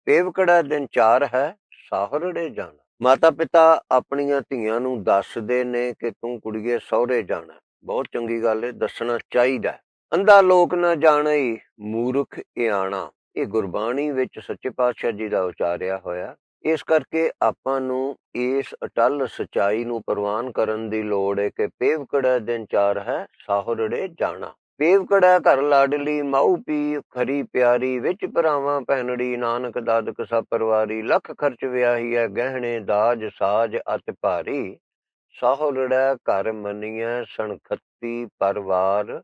ਪੇਵਕੜਾ ਦਿਨ ਚਾਰ ਹੈ ਸਾਹਰੜੇ ਜਾਣਾ। ਮਾਤਾ ਪਿਤਾ ਆਪਣੀਆਂ ਧੀਆਂ ਨੂੰ ਦੱਸਦੇ ਨੇ ਕਿ ਤੂੰ ਕੁੜੀਏ ਸਹੁਰੇ ਜਾਣਾ। ਬਹੁਤ ਚੰਗੀ ਗੱਲ ਹੈ, ਦੱਸਣਾ ਚਾਹੀਦਾ। ਅੰਧਾ ਲੋਕ ਨਾ ਜਾਣੇ ਮੂਰਖ ਇਆਣਾ, ਇਹ ਗੁਰਬਾਣੀ ਵਿੱਚ ਸੱਚੇ ਪਾਤਸ਼ਾਹ ਜੀ ਦਾ ਉਚਾਰਿਆ ਹੋਇਆ। ਇਸ ਕਰਕੇ ਆਪਾਂ ਨੂੰ ਇਸ ਅਟੱਲ ਸਚਾਈ ਨੂੰ ਪ੍ਰਵਾਨ ਕਰਨ ਦੀ ਲੋੜ ਹੈ ਕਿ ਪੇਵਕੜਾ ਦਿਨ ਚਾਰ ਹੈ ਸਾਹਰੜੇ ਜਾਣਾ। ਪੇਵਕੜਾ ਘਰ ਲਾਡਲੀ ਮਾਊ ਪੀ ਖਰੀ ਪਿਆਰੀ, ਵਿੱਚ ਭਰਾਵਾਂ ਭੈਣੜੀ ਨਾਨਕ ਦਾਦਕ ਸਭ ਪਰਿਵਾਰੀ, ਲੱਖ ਖਰਚ ਵਿਆਹੀ ਹੈ ਗਹਿਣੇ ਦਾਜ ਸਾਜ ਅਤ ਭਾਰੀ, ਸਾਹਰੜਾ ਘਰ ਮੰਨੀਐ ਸਣਖਤੀ ਪਰਿਵਾਰ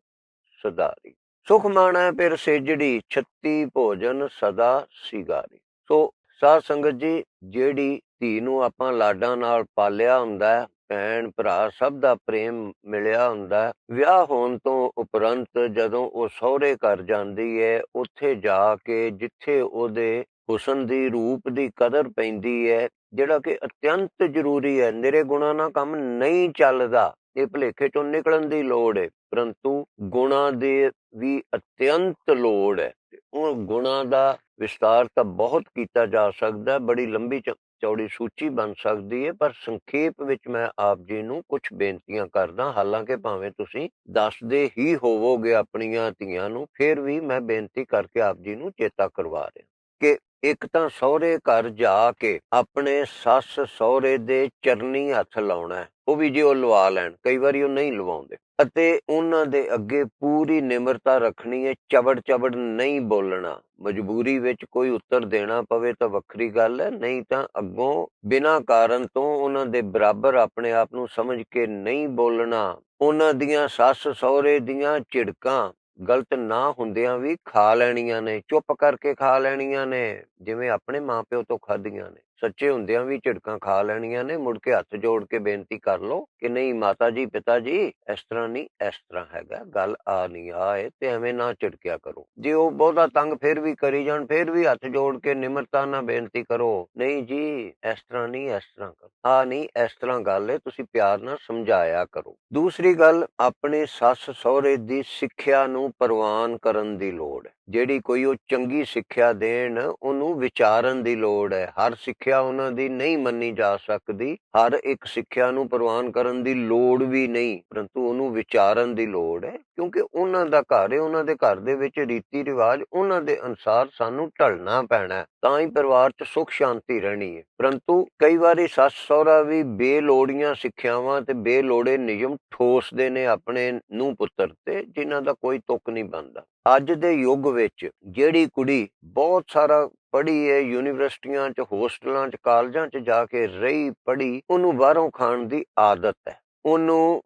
ਸਦਾਰੀ, ਸੁਖ ਮਾਣੈ ਫਿਰ ਸੇਜੜੀ ਛੱਤੀ ਭੋਜਨ ਸਦਾ ਸਿਗਾਰੀ। ਸੋ ਸਾਧ ਸੰਗਤ ਜੀ, ਜਿਹੜੀ ਧੀ ਨੂੰ ਆਪਾਂ ਲਾਡਾਂ ਨਾਲ ਪਾਲਿਆ ਹੁੰਦਾ, ਭੈਣ ਭਰਾ ਸਭ ਦਾ ਪ੍ਰੇਮ ਮਿਲਿਆ ਹੁੰਦਾ, ਵਿਆਹ ਹੋਣ ਤੋਂ ਉਪਰੰਤ ਜਦੋਂ ਉਹ ਸਹੁਰੇ ਘਰ ਜਾਂਦੀ ਹੈ, ਉੱਥੇ ਜਾ ਕੇ ਜਿੱਥੇ ਉਹਦੇ ਹੁਸਨ ਦੀ ਰੂਪ ਦੀ ਕਦਰ ਪੈਂਦੀ ਹੈ, ਜਿਹੜਾ ਕਿ ਅਤਿਅੰਤ ਜ਼ਰੂਰੀ ਹੈ। ਨਿਰੇ ਗੁਣਾਂ ਨਾਲ ਕੰਮ ਨਹੀਂ ਚੱਲਦਾ, ਇਹ ਭੁਲੇਖੇ ਚੋਂ ਨਿਕਲਣ ਦੀ ਲੋੜ ਹੈ, ਪਰੰਤੂ ਗੁਣਾਂ ਦੇ ਵੀ ਅਤਿਅੰਤ ਲੋੜ ਹੈ। ਉਹ ਗੁਣਾਂ ਦਾ ਵਿਸਤਾਰ ਤਾਂ ਬਹੁਤ ਕੀਤਾ ਜਾ ਸਕਦਾ, ਬੜੀ ਲੰਬੀ ਚੌੜੀ ਸੂਚੀ ਬਣ ਸਕਦੀ ਹੈ, ਪਰ ਸੰਖੇਪ ਵਿੱਚ ਮੈਂ ਆਪ ਜੀ ਨੂੰ ਕੁਝ ਬੇਨਤੀਆਂ ਕਰਦਾ। ਹਾਲਾਂਕਿ ਭਾਵੇਂ ਤੁਸੀਂ ਦੱਸਦੇ ਹੀ ਹੋਵੋਗੇ ਆਪਣੀਆਂ ਧੀਆਂ ਨੂੰ, ਫਿਰ ਵੀ ਮੈਂ ਬੇਨਤੀ ਕਰਕੇ ਆਪ ਜੀ ਨੂੰ ਚੇਤਾ ਕਰਵਾ ਰਿਹਾ ਕਿ ਇੱਕ ਤਾਂ ਸਹੁਰੇ ਘਰ ਜਾ ਕੇ ਆਪਣੇ ਸੱਸ ਸਹੁਰੇ ਦੇ ਚਰਨੀ ਹੱਥ ਲਾਉਣਾ, ਉਹ ਵੀ ਜੇ ਉਹ ਲਵਾ ਲੈਣ, ਕਈ ਵਾਰੀ ਉਹ ਨਹੀਂ ਲਵਾਉਂਦੇ, ਅਤੇ ਉਹਨਾਂ ਦੇ ਅੱਗੇ ਪੂਰੀ ਨਿਮਰਤਾ ਰੱਖਣੀ ਹੈ, ਚਵੜ ਚਵੜ ਨਹੀਂ ਬੋਲਣਾ। ਮਜਬੂਰੀ ਵਿੱਚ ਕੋਈ ਉੱਤਰ ਦੇਣਾ ਪਵੇ ਤਾਂ ਵੱਖਰੀ ਗੱਲ ਹੈ, ਨਹੀਂ ਤਾਂ ਅੱਗੋਂ ਬਿਨਾਂ ਕਾਰਨ ਤੋਂ ਉਹਨਾਂ ਦੇ ਬਰਾਬਰ ਆਪਣੇ ਆਪ ਨੂੰ ਸਮਝ ਕੇ ਨਹੀਂ ਬੋਲਣਾ। ਉਹਨਾਂ ਦੀਆਂ ਸੱਸ ਸਹੁਰੇ ਦੀਆਂ ਝਿੜਕਾਂ ਗਲਤ ਨਾ ਹੁੰਦਿਆਂ ਵੀ ਖਾ ਲੈਣੀਆਂ ਨੇ, ਚੁੱਪ ਕਰਕੇ ਖਾ ਲੈਣੀਆਂ ਨੇ, ਜਿਵੇਂ ਆਪਣੇ ਮਾਂ ਪਿਓ ਤੋਂ ਖਾਧੀਆਂ ਨੇ। ਸੱਚੇ ਹੁੰਦਿਆਂ ਵੀ ਝਿੜਕਾਂ ਖਾ ਲੈਣੀਆਂ ਨੇ। ਮੁੜ ਕੇ ਹੱਥ ਜੋੜ ਕੇ ਬੇਨਤੀ ਕਰ ਲਓ ਕਿ ਨਹੀਂ ਮਾਤਾ ਜੀ ਪਿਤਾ ਜੀ, ਇਸ ਤਰ੍ਹਾਂ ਨਹੀਂ, ਇਸ ਤਰ੍ਹਾਂ ਹੈਗਾ, ਗੱਲ ਆ ਨਹੀਂ ਆਏ, ਤੇ ਐਵੇਂ ਨਾ ਝਿੜਕਿਆ ਕਰੋ। ਜੇ ਉਹ ਬਹੁਤਾ ਤੰਗ ਫਿਰ ਵੀ ਕਰੀ ਜਾਣ, ਫਿਰ ਵੀ ਹੱਥ ਜੋੜ ਕੇ ਨਿਮਰਤਾ ਨਾਲ ਬੇਨਤੀ ਕਰੋ, ਨਹੀਂ ਜੀ ਇਸ ਤਰ੍ਹਾਂ ਨਹੀਂ, ਇਸ ਤਰ੍ਹਾਂ ਕਰੋ, ਆ ਨਹੀਂ ਇਸ ਤਰ੍ਹਾਂ ਗੱਲ ਹੈ, ਤੁਸੀਂ ਪਿਆਰ ਨਾਲ ਸਮਝਾਇਆ ਕਰੋ। ਦੂਸਰੀ ਗੱਲ, ਆਪਣੇ ਸੱਸ ਸਹੁਰੇ ਦੀ ਸਿੱਖਿਆ ਨੂੰ ਪ੍ਰਵਾਨ ਕਰਨ ਦੀ ਲੋੜ ਹੈ। ਜਿਹੜੀ ਕੋਈ ਉਹ ਚੰਗੀ ਸਿੱਖਿਆ ਦੇਣ, ਉਹਨੂੰ ਵਿਚਾਰਨ ਦੀ ਲੋੜ ਹੈ। ਹਰ ਸਿੱਖਿਆ ਉਹਨਾਂ ਦੀ ਨਹੀਂ ਮੰਨੀ ਜਾ ਸਕਦੀ, ਹਰ ਇੱਕ ਸਿੱਖਿਆ ਨੂੰ ਪ੍ਰਵਾਨ ਕਰਨ ਦੀ ਲੋੜ ਵੀ ਨਹੀਂ, ਪਰੰਤੂ ਉਹਨੂੰ ਵਿਚਾਰਨ ਦੀ ਲੋੜ ਹੈ, ਕਿਉਂਕਿ ਉਹਨਾਂ ਦਾ ਘਰ ਹੈ, ਉਹਨਾਂ ਦੇ ਘਰ ਦੇ ਵਿੱਚ ਰੀਤੀ ਰਿਵਾਜ, ਉਹਨਾਂ ਦੇ ਅਨੁਸਾਰ ਸਾਨੂੰ ਢਲਣਾ ਪੈਣਾ, ਤਾਂ ਹੀ ਪਰਿਵਾਰ 'ਚ ਸੁੱਖ ਸ਼ਾਂਤੀ ਰਹਿਣੀ ਹੈ। ਪਰੰਤੂ ਕਈ ਵਾਰੀ ਸੱਸ ਸਹੁਰਾ ਵੀ ਬੇਲੋੜੀਆਂ ਸਿੱਖਿਆਵਾਂ ਤੇ ਬੇਲੋੜੇ ਨਿਯਮ ਠੋਸਦੇ ਨੇ ਆਪਣੇ ਨੂੰਹ ਪੁੱਤਰ ਤੇ, ਜਿਨ੍ਹਾਂ ਦਾ ਕੋਈ ਤੁੱਕ ਨਹੀਂ ਬਣਦਾ। ਅੱਜ ਦੇ ਯੁੱਗ ਵਿੱਚ ਜਿਹੜੀ ਕੁੜੀ ਬਹੁਤ ਸਾਰਾ ਪੜ੍ਹੀ ਹੈ, ਯੂਨੀਵਰਸਿਟੀਆਂ 'ਚ, ਹੋਸਟਲਾਂ 'ਚ, ਕਾਲਜਾਂ 'ਚ ਜਾ ਕੇ ਰਹੀ ਪੜ੍ਹੀ, ਉਹਨੂੰ ਬਾਹਰੋਂ ਖਾਣ ਦੀ ਆਦਤ ਹੈ। ਉਹਨੂੰ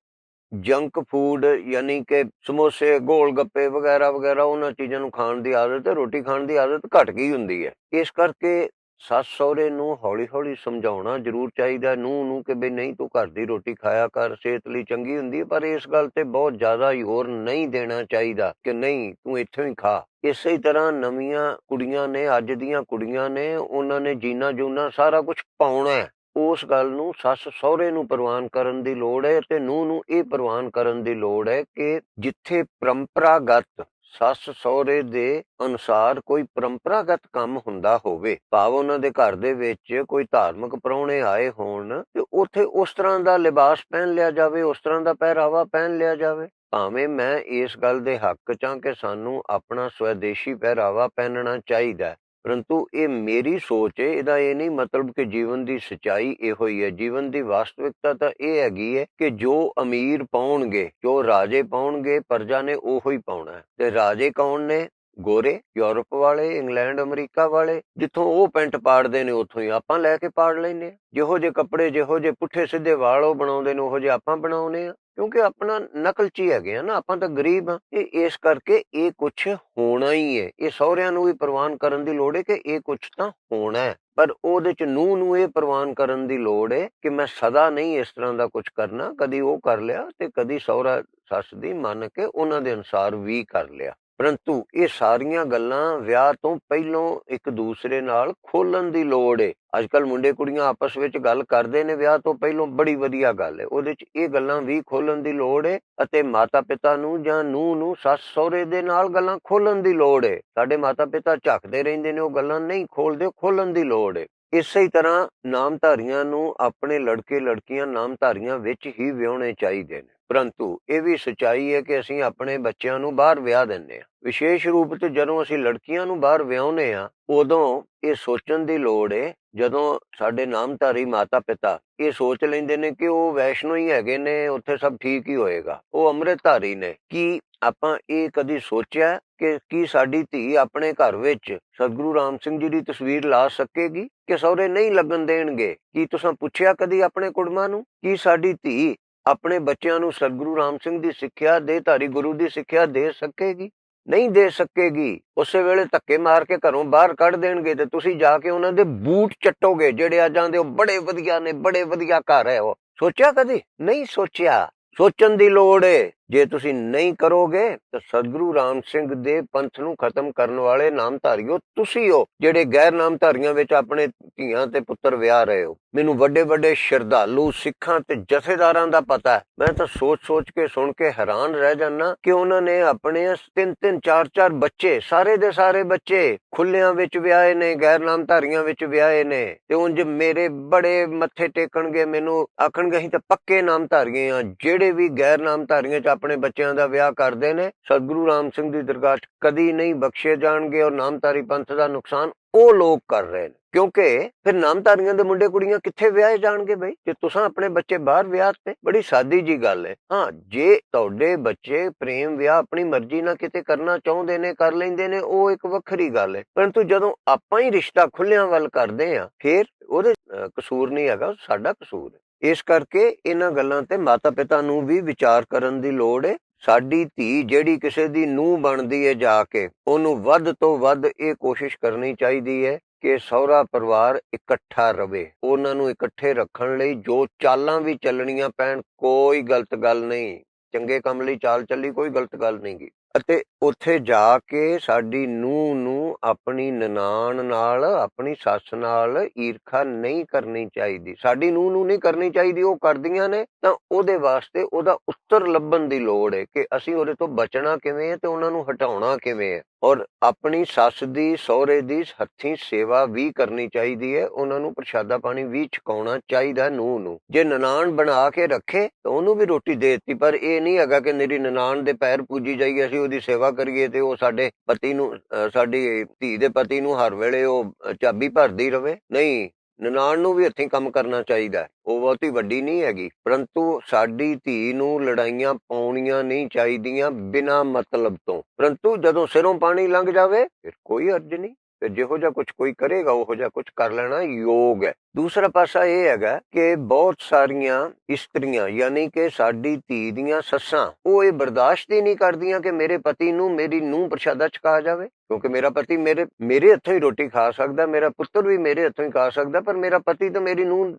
ਜੰਕ ਫੂਡ ਯਾਨੀ ਕਿ ਸਮੋਸੇ ਗੋਲ ਗੱਪੇ ਵਗੈਰਾ ਵਗੈਰਾ ਉਹਨਾਂ ਚੀਜ਼ਾਂ ਨੂੰ ਖਾਣ ਦੀ ਆਦਤ ਹੈ, ਰੋਟੀ ਖਾਣ ਦੀ ਆਦਤ ਘਟ ਗਈ ਹੁੰਦੀ ਹੈ। ਇਸ ਕਰਕੇ ਸੱਸ ਸਹੁਰੇ ਨੂੰ ਹੌਲੀ ਹੌਲੀ ਸਮਝਾਉਣਾ ਜ਼ਰੂਰ ਚਾਹੀਦਾ, ਨੂੰਹ ਨੂੰ, ਕਿ ਬਈ ਨਹੀਂ ਤੂੰ ਘਰ ਦੀ ਰੋਟੀ ਖਾਇਆ ਕਰ, ਸਿਹਤ ਲਈ ਚੰਗੀ ਹੁੰਦੀ ਹੈ, ਪਰ ਇਸ ਗੱਲ ਤੇ ਬਹੁਤ ਜ਼ਿਆਦਾ ਜ਼ੋਰ ਨਹੀਂ ਦੇਣਾ ਚਾਹੀਦਾ ਕਿ ਨਹੀਂ ਤੂੰ ਇੱਥੋਂ ਹੀ ਖਾ। ਇਸੇ ਤਰ੍ਹਾਂ ਨਵੀਆਂ ਕੁੜੀਆਂ ਨੇ, ਅੱਜ ਦੀਆਂ ਕੁੜੀਆਂ ਨੇ, ਉਹਨਾਂ ਨੇ ਜੀਨਾ ਜੂਨਾ ਸਾਰਾ ਕੁਝ ਪਾਉਣਾ ਹੈ। ਉਸ ਗੱਲ ਨੂੰ ਸੱਸ ਸਹੁਰੇ ਨੂੰ ਪ੍ਰਵਾਨ ਕਰਨ ਦੀ ਲੋੜ ਹੈ, ਤੇ ਨੂੰਹ ਨੂੰ ਇਹ ਪ੍ਰਵਾਨ ਕਰਨ ਦੀ ਲੋੜ ਹੈ ਕਿ ਜਿੱਥੇ ਪਰੰਪਰਾਗਤ ਸੱਸ ਸਹੁਰੇ ਦੇ ਅਨੁਸਾਰ ਕੋਈ ਪਰੰਪਰਾਗਤ ਕੰਮ ਹੁੰਦਾ ਹੋਵੇ, ਭਾਵ ਉਹਨਾਂ ਦੇ ਘਰ ਦੇ ਵਿੱਚ ਕੋਈ ਧਾਰਮਿਕ ਪ੍ਰਾਹੁਣੇ ਆਏ ਹੋਣ, ਤੇ ਉੱਥੇ ਉਸ ਤਰ੍ਹਾਂ ਦਾ ਲਿਬਾਸ ਪਹਿਨ ਲਿਆ ਜਾਵੇ, ਉਸ ਤਰ੍ਹਾਂ ਦਾ ਪਹਿਰਾਵਾ ਪਹਿਨ ਲਿਆ ਜਾਵੇ। ਭਾਵੇਂ ਮੈਂ ਇਸ ਗੱਲ ਦੇ ਹੱਕ 'ਚ ਹਾਂ ਕਿ ਸਾਨੂੰ ਆਪਣਾ ਸਵੈਦੇਸ਼ੀ ਪਹਿਰਾਵਾ ਪਹਿਨਣਾ ਚਾਹੀਦਾ ਹੈ, ਪਰੰਤੂ ਇਹ ਮੇਰੀ ਸੋਚ ਹੈ, ਇਹਦਾ ਇਹ ਨਹੀਂ ਮਤਲਬ ਕਿ ਜੀਵਨ ਦੀ ਸੱਚਾਈ ਇਹੋ ਹੀ ਹੈ। ਜੀਵਨ ਦੀ ਵਾਸਤਵਿਕਤਾ ਤਾਂ ਇਹ ਹੈਗੀ ਹੈ ਕਿ ਜੋ ਅਮੀਰ ਪਾਉਣਗੇ, ਜੋ ਰਾਜੇ ਪਾਉਣਗੇ, ਪ੍ਰਜਾ ਨੇ ਉਹੋ ਹੀ ਪਾਉਣਾ ਹੈ। ਤੇ ਰਾਜੇ ਕੌਣ ਨੇ? ਗੋਰੇ, ਯੂਰਪ ਵਾਲੇ, ਇੰਗਲੈਂਡ ਅਮਰੀਕਾ ਵਾਲੇ। ਜਿੱਥੋਂ ਉਹ ਪੈਂਟ ਪਾੜਦੇ ਨੇ ਉੱਥੋਂ ਹੀ ਆਪਾਂ ਲੈ ਕੇ ਪਾੜ ਲੈਂਦੇ ਹਾਂ। ਜਿਹੋ ਜਿਹੇ ਕੱਪੜੇ, ਜਿਹੋ ਜਿਹੇ ਪੁੱਠੇ ਸਿੱਧੇ ਵਾਲ ਉਹ ਬਣਾਉਂਦੇ ਨੇ, ਉਹੋ ਜਿਹੇ ਆਪਾਂ ਬਣਾਉਂਦੇ ਹਾਂ, ਕਿਉਂਕਿ ਆਪਣਾ ਨਕਲਚੀ ਹੈਗੇ ਆ ਨਾ, ਆਪਾਂ ਤਾਂ ਗਰੀਬ ਹਾਂ। ਇਸ ਕਰਕੇ ਇਹ ਕੁਛ ਹੋਣਾ ਹੀ ਹੈ। ਇਹ ਸਹੁਰਿਆਂ ਨੂੰ ਵੀ ਪ੍ਰਵਾਨ ਕਰਨ ਦੀ ਲੋੜ ਹੈ ਕਿ ਇਹ ਕੁਛ ਤਾਂ ਹੋਣਾ ਹੈ, ਪਰ ਉਹਦੇ ਚ ਨੂੰਹ ਨੂੰ ਇਹ ਪ੍ਰਵਾਨ ਕਰਨ ਦੀ ਲੋੜ ਹੈ ਕਿ ਮੈਂ ਸਦਾ ਨਹੀਂ ਇਸ ਤਰ੍ਹਾਂ ਦਾ ਕੁਛ ਕਰਨਾ। ਕਦੀ ਉਹ ਕਰ ਲਿਆ ਤੇ ਕਦੀ ਸਹੁਰਾ ਸੱਸ ਦੀ ਮੰਨ ਕੇ ਉਹਨਾਂ ਦੇ ਅਨੁਸਾਰ ਵੀ ਕਰ ਲਿਆ। ਪਰੰਤੂ ਇਹ ਸਾਰੀਆਂ ਗੱਲਾਂ ਵਿਆਹ ਤੋਂ ਪਹਿਲਾਂ ਇੱਕ ਦੂਸਰੇ ਨਾਲ ਖੋਲਣ ਦੀ ਲੋੜ ਏ। ਅੱਜ ਕੱਲ ਮੁੰਡੇ ਕੁੜੀਆਂ ਆਪਸ ਵਿੱਚ ਗੱਲ ਕਰਦੇ ਨੇ ਵਿਆਹ ਤੋਂ ਪਹਿਲਾਂ, ਬੜੀ ਵਧੀਆ ਗੱਲ ਹੈ, ਉਹਦੇ ਚ ਇਹ ਗੱਲਾਂ ਵੀ ਖੋਲਣ ਦੀ ਲੋੜ ਏ ਅਤੇ ਮਾਤਾ ਪਿਤਾ ਨੂੰ ਜਾਂ ਨੂੰਹ ਨੂੰ ਸੱਸ ਸਹੁਰੇ ਦੇ ਨਾਲ ਗੱਲਾਂ ਖੋਲਣ ਦੀ ਲੋੜ ਏ। ਸਾਡੇ ਮਾਤਾ ਪਿਤਾ ਝੱਕਦੇ ਰਹਿੰਦੇ ਨੇ, ਉਹ ਗੱਲਾਂ ਨਹੀਂ ਖੋਲਦੇ, ਖੋਲਣ ਦੀ ਲੋੜ ਏ। ਇਸੇ ਹੀ ਤਰ੍ਹਾਂ ਨਾਮਧਾਰੀਆਂ ਨੂੰ ਆਪਣੇ ਲੜਕੇ ਲੜਕੀਆਂ ਨਾਮਧਾਰੀਆਂ ਵਿੱਚ ਹੀ ਵਿਆਹੁਣੇ ਚਾਹੀਦੇ ਨੇ। ਪਰੰਤੂ ਇਹ ਵੀ ਸੱਚਾਈ ਹੈ ਕਿ ਅਸੀਂ ਆਪਣੇ ਬੱਚਿਆਂ ਨੂੰ ਬਾਹਰ ਵਿਆਹ ਦਿੰਦੇ ਹਾਂ। ਵਿਸ਼ੇਸ਼ ਰੂਪ ਤੇ ਜਦੋਂ ਅਸੀਂ ਲੜਕੀਆਂ ਨੂੰ ਬਾਹਰ ਵਿਆਹੁਨੇ ਆ, ਉਦੋਂ ਇਹ ਸੋਚਣ ਦੀ ਲੋੜ ਏ, ਜਦੋਂ ਸਾਡੇ ਨਾਮਧਾਰੀ ਮਾਤਾ ਪਿਤਾ ਇਹ ਸੋਚ ਲੈਂਦੇ ਨੇ ਕਿ ਉਹ ਵੈਸ਼ਨੋ ਹੀ ਹੈਗੇ ਨੇ, ਉੱਥੇ ਸਭ ਠੀਕ ਹੀ ਹੋਏਗਾ, ਉਹ ਅੰਮ੍ਰਿਤਧਾਰੀ ਨੇ, ਕੀ ਆਪਾਂ ਇਹ ਕਦੀ ਸੋਚਿਆ ਕਿ ਕੀ ਸਾਡੀ ਧੀ ਆਪਣੇ ਘਰ ਵਿੱਚ ਸਤਿਗੁਰੂ ਰਾਮ ਸਿੰਘ ਜੀ ਦੀ ਤਸਵੀਰ ਲਾ ਸਕੇਗੀ ਕਿ ਸਹੁਰੇ ਨਹੀਂ ਲੱਗਣ ਦੇਣਗੇ? ਕੀ ਤੁਸੀਂ ਪੁੱਛਿਆ ਕਦੀ ਆਪਣੇ ਕੁੜਮਾਂ ਨੂੰ ਕੀ ਸਾਡੀ ਧੀ ਆਪਣੇ ਬੱਚਿਆਂ ਨੂੰ ਸਤਿਗੁਰੂ ਰਾਮ ਸਿੰਘ ਦੀ ਸਿੱਖਿਆ ਦੇ ਧਾਰੀ ਗੁਰੂ ਦੀ ਸਿੱਖਿਆ ਦੇ ਸਕੇਗੀ? ਨਹੀਂ ਦੇ ਸਕੇਗੀ। ਉਸੇ ਵੇਲੇ ਧੱਕੇ ਮਾਰ ਕੇ ਘਰੋਂ ਬਾਹਰ ਕੱਢ ਦੇਣਗੇ ਤੇ ਤੁਸੀਂ ਜਾ ਕੇ ਉਹਨਾਂ ਦੇ ਬੂਟ ਚੱਟੋਗੇ, ਜਿਹੜੇ ਅੱਜ ਆਂਦੇ ਉਹ ਬੜੇ ਵਧੀਆ ਨੇ, ਬੜੇ ਵਧੀਆ ਘਰ ਹੈ। ਉਹ ਸੋਚਿਆ ਕਦੀ? ਨਹੀਂ ਸੋਚਿਆ। ਸੋਚਣ ਦੀ ਲੋੜ ਏ। ਜੇ ਤੁਸੀਂ ਨਹੀਂ ਕਰੋਗੇ ਤਾਂ ਸਤਿਗੁਰੂ ਰਾਮ ਸਿੰਘ ਦੇ ਪੰਥ ਨੂੰ ਖਤਮ ਕਰਨ ਵਾਲੇ ਨਾਮਧਾਰੀਓ ਤੁਸੀਂ ਹੋ, ਜਿਹੜੇ ਗੈਰ ਨਾਮਧਾਰੀਆਂ ਵਿੱਚ ਆਪਣੇ ਧੀਆਂ ਤੇ ਪੁੱਤਰ ਵਿਆਹ ਰਹੇ ਹੋ। ਮੈਨੂੰ ਵੱਡੇ ਵੱਡੇ ਸ਼ਰਧਾਲੂ ਸਿੱਖਾਂ ਤੇ ਜਥੇਦਾਰਾਂ ਦਾ ਪਤਾ ਹੈ। ਮੈਂ ਤਾਂ ਸੋਚ ਕੇ ਸੁਣ ਕੇ ਹੈਰਾਨ ਰਹਿ ਜਾਨਾ ਕਿ ਉਹਨਾਂ ਨੇ ਆਪਣੇ 3-3 4-4 ਬੱਚੇ, ਸਾਰੇ ਦੇ ਸਾਰੇ ਬੱਚੇ ਖੁੱਲਿਆਂ ਵਿੱਚ ਵਿਆਹੇ ਨੇ, ਗੈਰ ਨਾਮਧਾਰੀਆਂ ਵਿੱਚ ਵਿਆਹੇ ਨੇ। ਤੇ ਉਂਝ ਮੇਰੇ ਬੜੇ ਮੱਥੇ ਟੇਕਣਗੇ, ਮੈਨੂੰ ਆਖਣਗੇ ਅਸੀਂ ਤਾਂ ਪੱਕੇ ਨਾਮਧਾਰੀਏ ਆ। ਜਿਹੜੇ ਵੀ ਗੈਰ ਨਾਮਧਾਰੀਆਂ ਚ ਆਪਣੇ ਬੱਚਿਆਂ ਦਾ ਵਿਆਹ ਕਰਦੇ ਨੇ, ਸਤਿਗੁਰੂ ਰਾਮ ਸਿੰਘ ਦੀ ਦਰਗਾਹ ਚ ਕਦੀ ਨਹੀਂ ਬਖਸ਼ੇ ਜਾਣਗੇ। ਔਰ ਨਾਮਧਾਰੀ ਪੰਥ ਦਾ ਨੁਕਸਾਨ ਉਹ ਲੋਕ ਕਰ ਰਹੇ ਨੇ, ਕਿਉਂਕਿ ਫਿਰ ਨਾਮਧਾਰੀਆਂ ਦੇ ਮੁੰਡੇ ਕੁੜੀਆਂ ਕਿੱਥੇ ਵਿਆਹੇ ਜਾਣਗੇ ਬਈ, ਜੇ ਤੁਸੀਂ ਆਪਣੇ ਬੱਚੇ ਬਾਹਰ ਵਿਆਹ ਤੇ? ਬੜੀ ਸਾਦੀ ਜੀ ਗੱਲ ਹੈ। ਹਾਂ, ਜੇ ਤੁਹਾਡੇ ਬੱਚੇ ਪ੍ਰੇਮ ਵਿਆਹ ਆਪਣੀ ਮਰਜ਼ੀ ਨਾਲ ਕਿਤੇ ਕਰਨਾ ਚਾਹੁੰਦੇ ਨੇ, ਕਰ ਲੈਂਦੇ ਨੇ, ਉਹ ਇੱਕ ਵੱਖਰੀ ਗੱਲ ਹੈ। ਪਰੰਤੂ ਜਦੋਂ ਆਪਾਂ ਹੀ ਰਿਸ਼ਤਾ ਖੁੱਲਿਆਂ ਵੱਲ ਕਰਦੇ ਆ, ਫਿਰ ਉਹਦੇ ਕਸੂਰ ਨਹੀਂ ਹੈਗਾ, ਸਾਡਾ ਕਸੂਰ ਹੈ। ਇਸ ਕਰਕੇ ਇਹਨਾਂ ਗੱਲਾਂ ਤੇ ਮਾਤਾ ਪਿਤਾ ਨੂੰ ਵੀ ਵਿਚਾਰ ਕਰਨ ਦੀ ਲੋੜ ਹੈ। ਸਾਡੀ ਧੀ ਜਿਹੜੀ ਕਿਸੇ ਦੀ ਨੂੰਹ ਬਣਦੀ ਹੈ, ਜਾ ਕੇ ਉਹਨੂੰ ਵੱਧ ਤੋਂ ਵੱਧ ਇਹ ਕੋਸ਼ਿਸ਼ ਕਰਨੀ ਚਾਹੀਦੀ ਹੈ ਕਿ ਸਹੁਰਾ ਪਰਿਵਾਰ ਇਕੱਠਾ ਰਵੇ। ਉਹਨਾਂ ਨੂੰ ਇਕੱਠੇ ਰੱਖਣ ਲਈ ਜੋ ਚਾਲਾਂ ਵੀ ਚੱਲਣੀਆਂ ਪੈਣ, ਕੋਈ ਗਲਤ ਗੱਲ ਨਹੀਂ। ਚੰਗੇ ਕੰਮ ਲਈ ਚਾਲ ਚੱਲੀ, ਕੋਈ ਗਲਤ ਗੱਲ ਨਹੀਂ ਗੀ। ਅਤੇ ਉੱਥੇ ਜਾ ਕੇ ਸਾਡੀ ਨੂੰਹ ਨੂੰ ਆਪਣੀ ਨਨਾਣ ਨਾਲ, ਆਪਣੀ ਸੱਸ ਨਾਲ ਈਰਖਾ ਨਹੀਂ ਕਰਨੀ ਚਾਹੀਦੀ। ਸਾਡੀ ਨੂੰਹ ਨੂੰ ਨਹੀਂ ਕਰਨੀ ਚਾਹੀਦੀ। ਉਹ ਕਰਦੀਆਂ ਨੇ ਤਾਂ ਉਹਦੇ ਵਾਸਤੇ ਉਹਦਾ ਉੱਤਰ ਲੱਭਣ ਦੀ ਲੋੜ ਹੈ ਕਿ ਅਸੀਂ ਉਹਦੇ ਤੋਂ ਬਚਣਾ ਕਿਵੇਂ ਹੈ ਤੇ ਉਹਨਾਂ ਨੂੰ ਹਟਾਉਣਾ ਕਿਵੇਂ ਹੈ। ਔਰ ਆਪਣੀ ਸੱਸ ਦੀ, ਸਹੁਰੇ ਦੀ ਹੱਥੀਂ ਸੇਵਾ ਵੀ ਕਰਨੀ ਚਾਹੀਦੀ ਹੈ। ਉਹਨਾਂ ਨੂੰ ਪ੍ਰਸ਼ਾਦਾ ਪਾਣੀ ਵੀ ਛਕਾਉਣਾ ਚਾਹੀਦਾ ਨੂੰਹ ਨੂੰ। ਜੇ ਨਨਾਣ ਬਣਾ ਕੇ ਰੱਖੇ ਤਾਂ ਉਹਨੂੰ ਵੀ ਰੋਟੀ ਦੇ ਦਿੱਤੀ, ਪਰ ਇਹ ਨਹੀਂ ਹੈਗਾ ਕਿ ਮੇਰੀ ਨਨਾਣ ਦੇ ਪੈਰ ਪੂਜੀ ਜਾਈਏ, ਅਸੀਂ ਉਹਦੀ ਸੇਵਾ ਕਰੀਏ ਤੇ ਉਹ ਸਾਡੇ ਪਤੀ ਨੂੰ, ਸਾਡੀ ਧੀ ਦੇ ਪਤੀ ਨੂੰ ਹਰ ਵੇਲੇ ਉਹ ਚਾਬੀ ਭਰਦੀ ਰਵੇ। ਨਹੀਂ, ਨਨਾਣ ਨੂੰ ਵੀ ਹੱਥੀਂ ਕੰਮ ਕਰਨਾ ਚਾਹੀਦਾ। ਉਹ ਬਹੁਤੀ ਵੱਡੀ ਨਹੀਂ ਹੈਗੀ, ਪਰੰਤੂ ਸਾਡੀ ਧੀ ਨੂੰ ਲੜਾਈਆਂ ਪਾਉਣੀਆਂ ਨਹੀਂ ਚਾਹੀਦੀਆਂ ਬਿਨਾਂ ਮਤਲਬ ਤੋਂ। ਪਰੰਤੂ ਜਦੋਂ ਸਿਰੋਂ ਪਾਣੀ ਲੰਘ ਜਾਵੇ ਫਿਰ ਕੋਈ ਹਰਜ ਨਹੀਂ, ਫਿਰ ਜਿਹੋ ਜਿਹਾ ਕੁਝ ਕੋਈ ਕਰੇਗਾ ਉਹੋ ਜਿਹਾ ਕੁਝ ਕਰ ਲੈਣਾ ਯੋਗ ਹੈ। ਦੂਸਰਾ ਪਾਸਾ ਇਹ ਹੈਗਾ ਕਿ ਬਹੁਤ ਸਾਰੀਆਂ ਇਸਤਰੀਆਂ, ਯਾਨੀ ਕਿ ਸਾਡੀ ਧੀ ਦੀਆਂ ਸੱਸਾਂ, ਉਹ ਇਹ ਬਰਦਾਸ਼ਤ ਹੀ ਨਹੀਂ ਕਰਦੀਆਂ ਕਿ ਮੇਰੇ ਪਤੀ ਨੂੰ ਮੇਰੀ ਨੂੰਹ ਪ੍ਰਸ਼ਾਦਾ ਛਕਾ ਜਾਵੇ। ਕਿਉਂਕਿ ਮੇਰਾ ਪਤੀ ਮੇਰੇ ਹੱਥੋਂ ਹੀ ਰੋਟੀ ਖਾ ਸਕਦਾ, ਮੇਰਾ ਪੁੱਤਰ ਵੀ ਮੇਰੇ ਹੱਥੋਂ ਹੀ ਖਾ ਸਕਦਾ, ਪਰ ਮੇਰਾ ਪਤੀ ਤਾਂ ਮੇਰੀ ਨੂੰਹ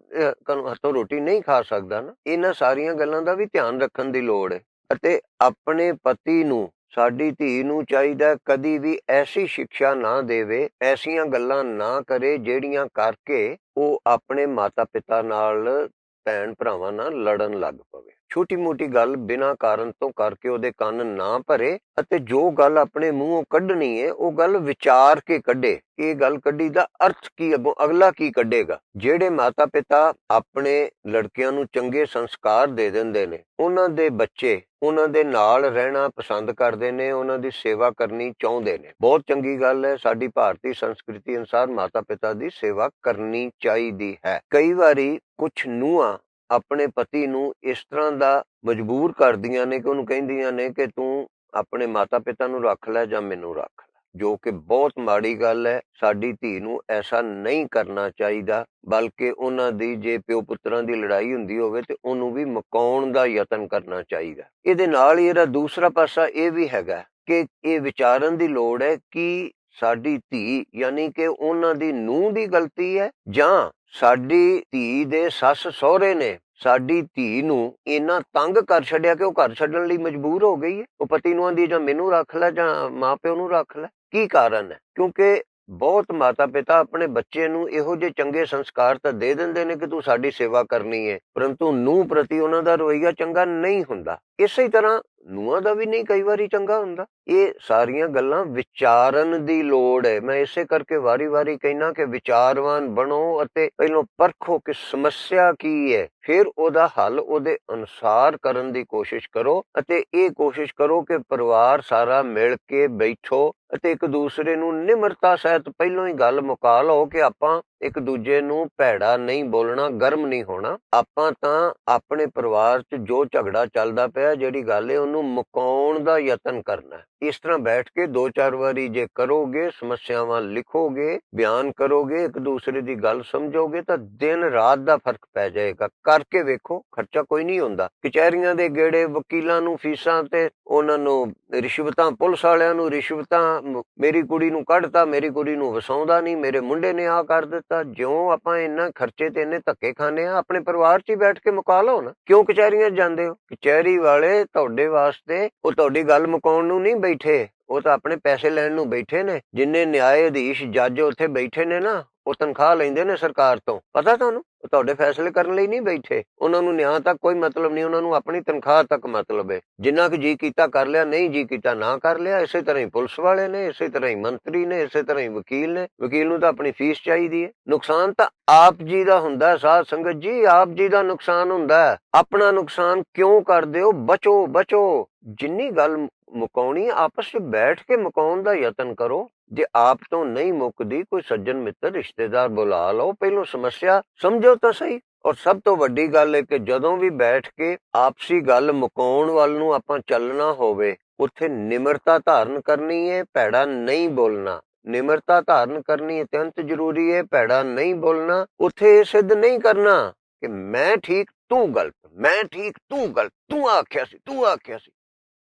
ਹੱਥੋਂ ਰੋਟੀ ਨਹੀਂ ਖਾ ਸਕਦਾ ਨਾ। ਇਹਨਾਂ ਸਾਰੀਆਂ ਗੱਲਾਂ ਦਾ ਵੀ ਧਿਆਨ ਰੱਖਣ ਦੀ ਲੋੜ ਹੈ। ਅਤੇ ਆਪਣੇ ਪਤੀ ਨੂੰ, ਸਾਡੀ ਧੀ ਨੂੰ ਚਾਹੀਦਾ ਕਦੀ ਵੀ ਐਸੀ ਸਿੱਖਿਆ ਨਾ ਦੇਵੇ, ਐਸੀਆਂ ਗੱਲਾਂ ਨਾ ਕਰੇ ਜਿਹੜੀਆਂ ਕਰਕੇ ਉਹ ਆਪਣੇ ਮਾਤਾ ਪਿਤਾ ਨਾਲ, ਭੈਣ ਭਰਾਵਾਂ ਨਾਲ ਲੜਨ ਲੱਗ ਪਵੇ। ਛੋਟੀ ਮੋਟੀ ਗੱਲ ਬਿਨਾਂ ਕਾਰਨ ਤੋਂ ਕਰਕੇ ਉਹਦੇ ਕੰਨ ਨਾ ਭਰੇ, ਅਤੇ ਜੋ ਗੱਲ ਆਪਣੇ ਮੂੰਹੋਂ ਕੱਢਣੀ ਹੈ ਉਹ ਗੱਲ ਵਿਚਾਰ ਕੇ ਕੱਢੇ। ਇਹ ਗੱਲ ਕੱਢੀ ਦਾ ਅਰਥ ਕੀ, ਅੱਗੋਂ ਅਗਲਾ ਕੀ ਕੱਢੇਗਾ। ਜਿਹੜੇ ਮਾਤਾ ਪਿਤਾ ਆਪਣੇ ਲੜਕਿਆਂ ਨੂੰ ਚੰਗੇ ਸੰਸਕਾਰ ਦੇ ਦਿੰਦੇ ਨੇ, ਉਹਨਾਂ ਦੇ ਬੱਚੇ ਉਹਨਾਂ ਦੇ ਨਾਲ ਰਹਿਣਾ ਪਸੰਦ ਕਰਦੇ ਨੇ, ਉਹਨਾਂ ਦੀ ਸੇਵਾ ਕਰਨੀ ਚਾਹੁੰਦੇ ਨੇ। ਬਹੁਤ ਚੰਗੀ ਗੱਲ ਹੈ। ਸਾਡੀ ਭਾਰਤੀ ਸੰਸਕ੍ਰਿਤੀ ਅਨੁਸਾਰ ਮਾਤਾ ਪਿਤਾ ਦੀ ਸੇਵਾ ਕਰਨੀ ਚਾਹੀਦੀ ਹੈ। ਕਈ ਵਾਰੀ ਕੁਛ ਨੂੰਹਾਂ ਆਪਣੇ ਪਤੀ ਨੂੰ ਇਸ ਤਰ੍ਹਾਂ ਦਾ ਮਜਬੂਰ ਕਰਦੀਆਂ ਨੇ ਕਿ ਉਹਨੂੰ ਕਹਿੰਦੀਆਂ ਨੇ ਕਿ ਤੂੰ ਆਪਣੇ ਮਾਤਾ ਪਿਤਾ ਨੂੰ ਰੱਖ ਲੈ ਜਾਂ ਮੈਨੂੰ ਰੱਖ ਲੈ, ਜੋ ਕਿ ਬਹੁਤ ਮਾੜੀ ਗੱਲ ਹੈ। ਸਾਡੀ ਧੀ ਨੂੰ ਐਸਾ ਨਹੀਂ ਕਰਨਾ ਚਾਹੀਦਾ, ਬਲਕਿ ਉਹਨਾਂ ਦੀ ਜੇ ਪਿਓ ਪੁੱਤਰਾਂ ਦੀ ਲੜਾਈ ਹੁੰਦੀ ਹੋਵੇ ਤੇ ਉਹਨੂੰ ਵੀ ਮੁਕਾਉਣ ਦਾ ਯਤਨ ਕਰਨਾ ਚਾਹੀਦਾ। ਇਹਦੇ ਨਾਲ ਹੀ ਇਹਦਾ ਦੂਸਰਾ ਪਾਸਾ ਇਹ ਵੀ ਹੈਗਾ ਕਿ ਇਹ ਵਿਚਾਰਨ ਦੀ ਲੋੜ ਹੈ ਕਿ ਸਾਡੀ ਧੀ, ਯਾਨੀ ਕਿ ਉਹਨਾਂ ਦੀ ਨੂੰਹ ਦੀ ਗਲਤੀ ਹੈ ਜਾਂ ਸਾਡੀ ਧੀ ਦੇ ਸੱਸ ਸਹੁਰੇ ਨੇ ਸਾਡੀ ਧੀ ਨੂੰ ਇੰਨਾ ਤੰਗ ਕਰ ਛੱਡਿਆ ਕਿ ਉਹ ਘਰ ਛੱਡਣ ਲਈ ਮਜਬੂਰ ਹੋ ਗਈ ਹੈ। ਉਹ ਪਤੀ ਨੂੰ ਆਂਦੀ ਜਾਂ ਮੈਨੂੰ ਰੱਖ ਲੈ ਜਾਂ ਮਾਂ ਪਿਓ ਨੂੰ ਰੱਖ ਲੈ। ਕੀ ਕਾਰਨ ਹੈ? ਕਿਉਂਕਿ ਬਹੁਤ ਮਾਤਾ ਪਿਤਾ ਆਪਣੇ ਬੱਚੇ ਨੂੰ ਇਹੋ ਜਿਹੇ ਚੰਗੇ ਸੰਸਕਾਰ ਤਾਂ ਦੇ ਦਿੰਦੇ ਨੇ ਕਿ ਤੂੰ ਸਾਡੀ ਸੇਵਾ ਕਰਨੀ ਹੈ, ਪਰੰਤੂ ਨੂੰਹ ਪ੍ਰਤੀ ਉਹਨਾਂ ਦਾ ਰਵੱਈਆ ਚੰਗਾ ਨਹੀਂ ਹੁੰਦਾ। ਇਸੇ ਤਰ੍ਹਾਂ ਨੂੰਹਾਂ ਦਾ ਵੀ ਨਹੀਂ ਕਈ ਵਾਰੀ ਚੰਗਾ ਹੁੰਦਾ। ਇਹ ਸਾਰੀਆਂ ਗੱਲਾਂ ਵਿਚਾਰਨ ਦੀ ਲੋੜ ਹੈ। ਮੈਂ ਇਸੇ ਕਰਕੇ ਵਾਰੀ-ਵਾਰੀ ਕਹਿਣਾ ਕਿ ਵਿਚਾਰਵਾਨ ਬਣੋ ਅਤੇ ਪਹਿਲਾਂ ਪਰਖੋ ਕਿ ਸਮੱਸਿਆ ਕੀ ਹੈ, ਫਿਰ ਉਹਦਾ ਹੱਲ ਉਹਦੇ ਅਨੁਸਾਰ ਕਰਨ ਦੀ ਕੋਸ਼ਿਸ਼ ਕਰੋ ਅਤੇ ਇਹ ਕੋਸ਼ਿਸ਼ ਕਰੋ ਕਿ ਪਰਿਵਾਰ ਸਾਰਾ ਮਿਲ ਕੇ ਬੈਠੋ ਅਤੇ ਇੱਕ ਦੂਸਰੇ ਨੂੰ ਨਿਮਰਤਾ ਸਹਿਤ ਪਹਿਲਾਂ ਹੀ ਗੱਲ ਮੁਕਾ ਲਓ ਕਿ ਆਪਾਂ ਇੱਕ ਦੂਜੇ ਨੂੰ ਭੈੜਾ ਨਹੀਂ ਬੋਲਣਾ, ਗਰਮ ਨਹੀਂ ਹੋਣਾ। ਆਪਾਂ ਤਾਂ ਆਪਣੇ ਪਰਿਵਾਰ 'ਚ ਜੋ ਝਗੜਾ ਚੱਲਦਾ ਪਿਆ, ਜਿਹੜੀ ਗੱਲ ਹੈ ਉਹਨੂੰ ਮੁਕਾਉਣ ਦਾ ਯਤਨ ਕਰਨਾ। ਇਸ ਤਰ੍ਹਾਂ ਬੈਠ ਕੇ 2-4 ਵਾਰੀ ਜੇ ਕਰੋਗੇ, ਸਮੱਸਿਆਵਾਂ ਲਿਖੋਗੇ, ਬਿਆਨ ਕਰੋਗੇ, ਇੱਕ ਦੂਸਰੇ ਦੀ ਗੱਲ ਸਮਝੋਗੇ ਤਾਂ ਦਿਨ ਰਾਤ ਦਾ ਫਰਕ ਪੈ ਜਾਏਗਾ। ਕਰਕੇ ਵੇਖੋ, ਖਰਚਾ ਕੋਈ ਨਹੀਂ ਹੁੰਦਾ। ਕਚਹਿਰੀਆਂ ਦੇ ਗੇੜੇ, ਵਕੀਲਾਂ ਨੂੰ ਫੀਸਾਂ ਤੇ ਉਹਨਾਂ ਨੂੰ ਰਿਸ਼ਵਤਾਂ, ਪੁਲਿਸ ਵਾਲਿਆਂ ਨੂੰ ਰਿਸ਼ਵਤਾਂ, ਮੇਰੀ ਕੁੜੀ ਨੂੰ ਕੱਢਤਾ, ਮੇਰੀ ਕੁੜੀ ਨੂੰ ਵਸਾਉਂਦਾ ਨਹੀਂ, ਮੇਰੇ ਮੁੰਡੇ ਨੇ ਆਹ ਕਰ ਦਿੱਤਾ। ਜਿਉਂ ਆਪਾਂ ਇੰਨਾ ਖਰਚੇ ਤੇ ਇੰਨੇ ਧੱਕੇ ਖਾਣੇ ਆ, ਆਪਣੇ ਪਰਿਵਾਰ 'ਚ ਹੀ ਬੈਠ ਕੇ ਮੁਕਾ ਲਓ ਨਾ। ਕਿਉਂ ਕਚਹਿਰੀਆਂ ਜਾਂਦੇ ਹੋ? ਕਚਹਿਰੀ ਵਾਲੇ ਤੁਹਾਡੇ ਵਾਸਤੇ ਉਹ ਤੁਹਾਡੀ ਗੱਲ ਮੁਕਾਉਣ ਨੂੰ ਨਹੀਂ ਬੈਠੇ, ਉਹ ਤਾਂ ਆਪਣੇ ਪੈਸੇ ਲੈਣ ਨੂੰ ਬੈਠੇ ਨੇ। ਜਿੰਨੇ ਨਿਆਇਆਧੀਸ਼ ਜੱਜ ਉੱਥੇ ਬੈਠੇ ਨੇ ਨਾ, ਉਹ ਤਨਖਾਹ ਲੈਂਦੇ ਨੇ ਸਰਕਾਰ ਤੋਂ, ਪਤਾ ਤੁਹਾਨੂੰ? ਉਹ ਤੁਹਾਡੇ ਫੈਸਲੇ ਕਰਨ ਲਈ ਨਹੀਂ ਬੈਠੇ। ਉਹਨਾਂ ਨੂੰ ਨਿਆਂ ਤੱਕ ਕੋਈ ਮਤਲਬ ਨਹੀਂ, ਉਹਨਾਂ ਨੂੰ ਆਪਣੀ ਤਨਖਾਹ ਤੱਕ ਮਤਲਬ ਹੈ। ਜਿੰਨਾ ਕੁ ਜੀ ਕੀਤਾ ਕਰ ਲਿਆ, ਨਹੀਂ ਜੀ ਕੀਤਾ ਨਾ ਕਰ ਲਿਆ। ਇਸੇ ਤਰ੍ਹਾਂ ਹੀ ਪੁਲਿਸ ਵਾਲੇ ਨੇ, ਇਸੇ ਤਰ੍ਹਾਂ ਹੀ ਮੰਤਰੀ ਨੇ, ਇਸੇ ਤਰ੍ਹਾਂ ਹੀ ਵਕੀਲ ਨੇ। ਵਕੀਲ ਨੂੰ ਤਾਂ ਆਪਣੀ ਫੀਸ ਚਾਹੀਦੀ ਹੈ। ਨੁਕਸਾਨ ਤਾਂ ਆਪ ਜੀ ਦਾ ਹੁੰਦਾ। ਸਾਧ ਸੰਗਤ ਜੀ, ਆਪ ਜੀ ਦਾ ਨੁਕਸਾਨ ਹੁੰਦਾ। ਆਪਣਾ ਨੁਕਸਾਨ ਕਿਉਂ ਕਰਦੇ ਹੋ? ਬਚੋ ਬਚੋ। ਜਿੰਨੀ ਗੱਲ ਮੁਕਾਉਣੀ ਆਪਸ ਵਿੱਚ ਬੈਠ ਕੇ ਮੁਕਾਉਣ ਦਾ ਯਤਨ ਕਰੋ। ਜੇ ਆਪ ਤੋਂ ਨਹੀਂ ਮੁੱਕਦੀ, ਕੋਈ ਸੱਜਣ ਮਿੱਤਰ ਰਿਸ਼ਤੇਦਾਰ ਬੁਲਾ ਲਓ, ਪਹਿਲੋਂ ਸਮੱਸਿਆ ਸਮਝੋ ਤਾਂ ਸਹੀ। ਔਰ ਸਭ ਤੋਂ ਵੱਡੀ ਗੱਲ ਹੈ ਕਿ ਜਦੋਂ ਵੀ ਬੈਠ ਕੇ ਆਪਸੀ ਗੱਲ ਮੁਕਾਉਣ ਵੱਲ ਨੂੰ ਆਪਾਂ ਚੱਲਣਾ ਹੋਵੇ, ਉੱਥੇ ਨਿਮਰਤਾ ਧਾਰਨ ਕਰਨੀ ਹੈ, ਭੈੜਾ ਨਹੀਂ ਬੋਲਣਾ। ਨਿਮਰਤਾ ਧਾਰਨ ਕਰਨੀ ਅਤਿਅੰਤ ਜ਼ਰੂਰੀ ਹੈ। ਭੈੜਾ ਨਹੀਂ ਬੋਲਣਾ। ਉੱਥੇ ਇਹ ਸਿੱਧ ਨਹੀਂ ਕਰਨਾ ਕਿ ਮੈਂ ਠੀਕ ਤੂੰ ਗਲਤ, ਮੈਂ ਠੀਕ ਤੂੰ ਗਲਤ, ਤੂੰ ਆਖਿਆ ਸੀ, ਤੂੰ ਆਖਿਆ ਸੀ।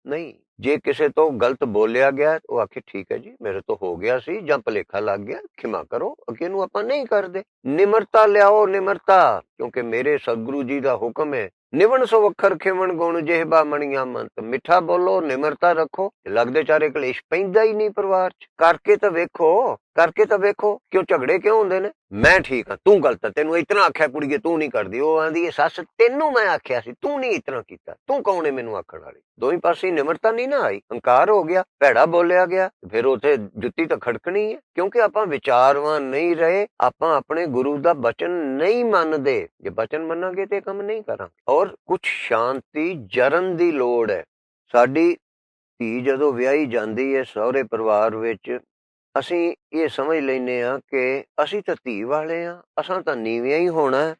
ਨਹੀਂ, ਜੇ ਕਿਸੇ ਤੋਂ ਗਲਤ ਬੋਲਿਆ ਗਿਆ, ਉਹ ਆਖੇ ਠੀਕ ਹੈ ਜੀ, ਮੇਰੇ ਤੋਂ ਹੋ ਗਿਆ ਸੀ ਜਾਂ ਭੁਲੇਖਾ ਲੱਗ ਗਿਆ, ਖਿਮਾ ਕਰੋ। ਅੱਗੇ ਨੂੰ ਆਪਾਂ ਨਹੀਂ ਕਰਦੇ। ਨਿਮਰਤਾ ਲਿਆਓ, ਨਿਮਰਤਾ। ਕਿਉਂਕਿ ਮੇਰੇ ਸਤਿਗੁਰੂ ਜੀ ਦਾ ਹੁਕਮ ਹੈ, ਨਿਵਣ ਸੋ ਅੱਖਰ ਖਿਵਣ ਗੁਣ ਜਿਹਬਾ ਮਣੀਆਂ ਮੰਤ। ਮਿੱਠਾ ਬੋਲੋ, ਨਿਮਰਤਾ ਰੱਖੋ। ਲੱਗਦੇ ਚਾਰੇ ਕਲੇਸ਼ ਪੈਂਦਾ ਹੀ ਨਹੀਂ ਪਰਿਵਾਰ 'ਚ। ਕਰਕੇ ਤਾਂ ਵੇਖੋ, ਕਰਕੇ ਤਾਂ ਵੇਖੋ। ਕਿਉਂ ਝਗੜੇ ਕਿਉਂ ਹੁੰਦੇ ਨੇ? ਮੈਂ ਠੀਕ ਹਾਂ, ਤੂੰ ਗਲਤ ਹੈ, ਤੈਨੂੰ ਇਤਨਾ ਆਖਿਆ ਕੁੜੀਏ ਤੂੰ ਨਹੀਂ ਕਰਦੀ। ਉਹ ਆਂਦੀ ਹੈ ਸੱਸ, ਤੈਨੂੰ ਮੈਂ ਆਖਿਆ ਸੀ, ਤੂੰ ਨਹੀਂ ਇਤਨਾ ਕੀਤਾ, ਤੂੰ ਕੌਣ ਹੈ ਮੈਨੂੰ ਆਖਣ ਵਾਲੀ? ਦੋਵੇਂ ਪਾਸੇ ਨਿਮਰਤਾ ਨਹੀਂ ਨਾ ਆਈ, ਹੰਕਾਰ ਹੋ ਗਿਆ, ਭੈੜਾ ਬੋਲਿਆ ਗਿਆ, ਫਿਰ ਉੱਥੇ ਜੁੱਤੀ ਤਾਂ ਖੜਕਣੀ ਹੈ। ਕਿਉਂਕਿ ਆਪਾਂ ਵਿਚਾਰਵਾਨ ਨਹੀਂ ਰਹੇ, ਆਪਾਂ ਆਪਣੇ ਗੁਰੂ ਦਾ ਬਚਨ ਨਹੀਂ ਮੰਨਦੇ। ਜੇ ਬਚਨ ਮੰਨਾਂਗੇ ਤੇ ਕੰਮ ਨਹੀਂ ਕਰਾਂਗੇ। ਔਰ ਕੁਛ ਸ਼ਾਂਤੀ ਜਰਨ ਦੀ ਲੋੜ ਹੈ। ਸਾਡੀ ਧੀ ਜਦੋਂ ਵਿਆਹੀ ਜਾਂਦੀ ਹੈ ਸਹੁਰੇ ਪਰਿਵਾਰ ਵਿੱਚ, ਅਸੀਂ ਇਹ ਸਮਝ ਲੈਂਦੇ ਹਾਂ ਕਿ ਅਸੀਂ ਤਾਂ ਧੀ ਵਾਲੇ ਹਾਂ, ਅਸਾਂ ਤਾਂ ਨੀਵਿਆਂ ਹੀ ਹੋਣਾ।